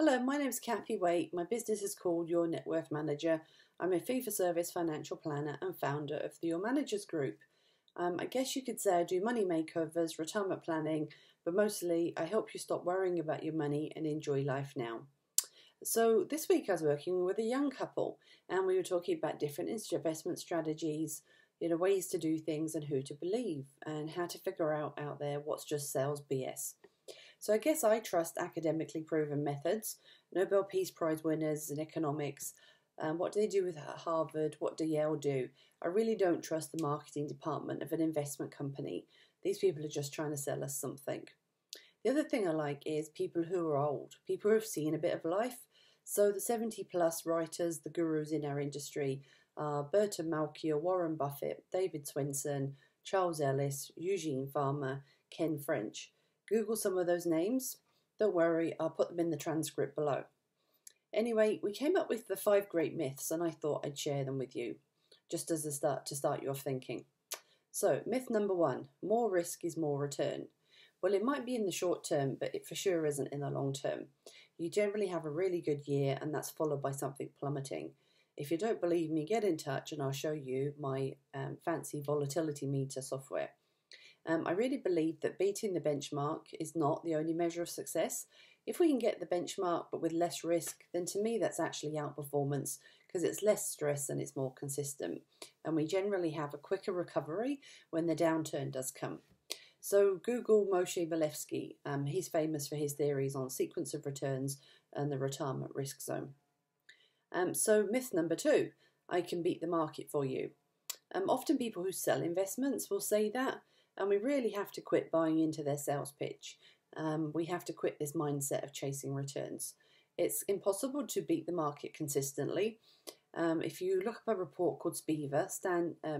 Hello, my name is Kathy Waite. My business is called Your Net Worth Manager. I'm a fee-for-service financial planner and founder of the Your Managers Group. I guess you could say I do money makeovers, retirement planning, but mostly I help you stop worrying about your money and enjoy life now. So this week I was working with a young couple and we were talking about different investment strategies, ways to do things and who to believe and how to figure out there what's just sales BS. So I guess I trust academically proven methods, Nobel Peace Prize winners in economics. What do they do with Harvard? What do Yale do? I really don't trust the marketing department of an investment company. These people are just trying to sell us something. The other thing I like is people who are old, people who have seen a bit of life. So the 70 plus writers, the gurus in our industry, Burton Malkiel, Warren Buffett, David Swenson, Charles Ellis, Eugene Farmer, Ken French. Google some of those names. Don't worry, I'll put them in the transcript below. Anyway, we came up with the 5 great myths and I thought I'd share them with you, just as a start to start you off thinking. So, myth number 1, more risk is more return. Well, it might be in the short term, but it for sure isn't in the long term. You generally have a really good year and that's followed by something plummeting. If you don't believe me, get in touch and I'll show you my fancy volatility meter software. I really believe that beating the benchmark is not the only measure of success. If we can get the benchmark but with less risk, then to me that's actually outperformance because it's less stress and it's more consistent. And we generally have a quicker recovery when the downturn does come. So Google Moshe Milevsky. He's famous for his theories on sequence of returns and the retirement risk zone. So myth number 2, I can beat the market for you. Often people who sell investments will say that. And we really have to quit buying into their sales pitch. We have to quit this mindset of chasing returns. It's impossible to beat the market consistently. If you look up a report called SPIVA,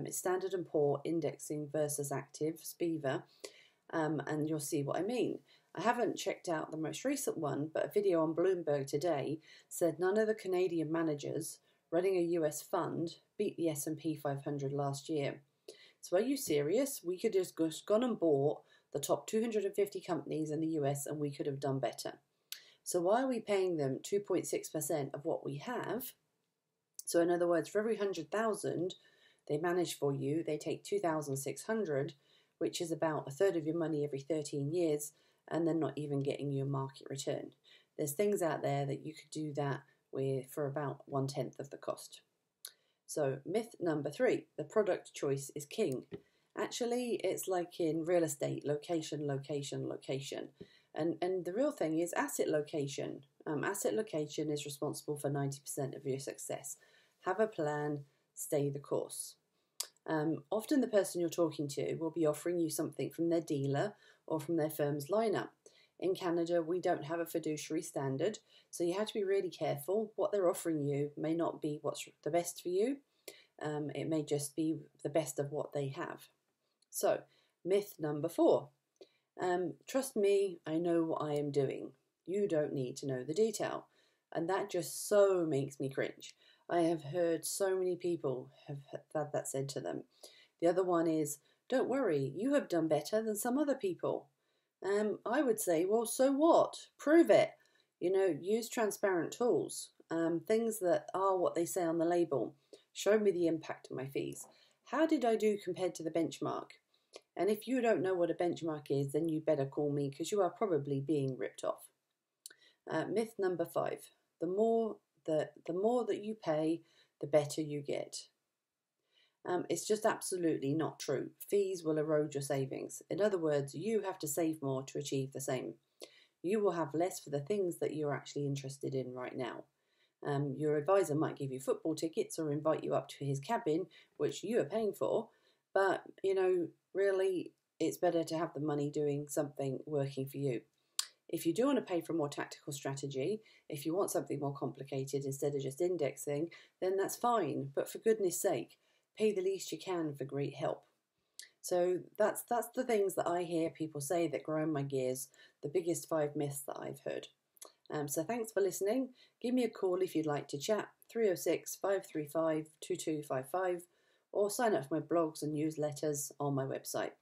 it's Standard & Poor Indexing versus Active, SPIVA, and you'll see what I mean. I haven't checked out the most recent one, but a video on Bloomberg today said none of the Canadian managers running a US fund beat the S&P 500 last year. So are you serious? We could have just gone and bought the top 250 companies in the US and we could have done better. So why are we paying them 2.6% of what we have? So in other words, for every 100,000 they manage for you, they take 2,600, which is about a third of your money every 13 years, and they're not even getting you a market return. There's things out there that you could do that with for about 1/10 of the cost. So myth number 3, the product choice is king. Actually, it's like in real estate, location, location, location. And the real thing is asset location. Asset location is responsible for 90% of your success. Have a plan, stay the course. Often the person you're talking to will be offering you something from their dealer or from their firm's lineup. In Canada, we don't have a fiduciary standard, so you have to be really careful. What they're offering you may not be what's the best for you. It may just be the best of what they have. So, myth number 4. Trust me, I know what I am doing. You don't need to know the detail. And that just so makes me cringe. I have heard so many people have had that said to them. The other one is, don't worry, you have done better than some other people. I would say, well, so what? Prove it. Use transparent tools. Things that are what they say on the label. Show me the impact of my fees. How did I do compared to the benchmark? And if you don't know what a benchmark is, then you better call me because you are probably being ripped off. Myth number 5. The more that you pay, the better you get. It's just absolutely not true. Fees will erode your savings. In other words, you have to save more to achieve the same. You will have less for the things that you're actually interested in right now. Your advisor might give you football tickets or invite you up to his cabin, which you are paying for, but, really, it's better to have the money doing something working for you. If you do want to pay for a more tactical strategy, if you want something more complicated instead of just indexing, then that's fine, but for goodness sake, pay the least you can for great help. So that's the things that I hear people say that grind my gears, the biggest 5 myths that I've heard. So thanks for listening. Give me a call if you'd like to chat, 306-535-2255, or sign up for my blogs and newsletters on my website.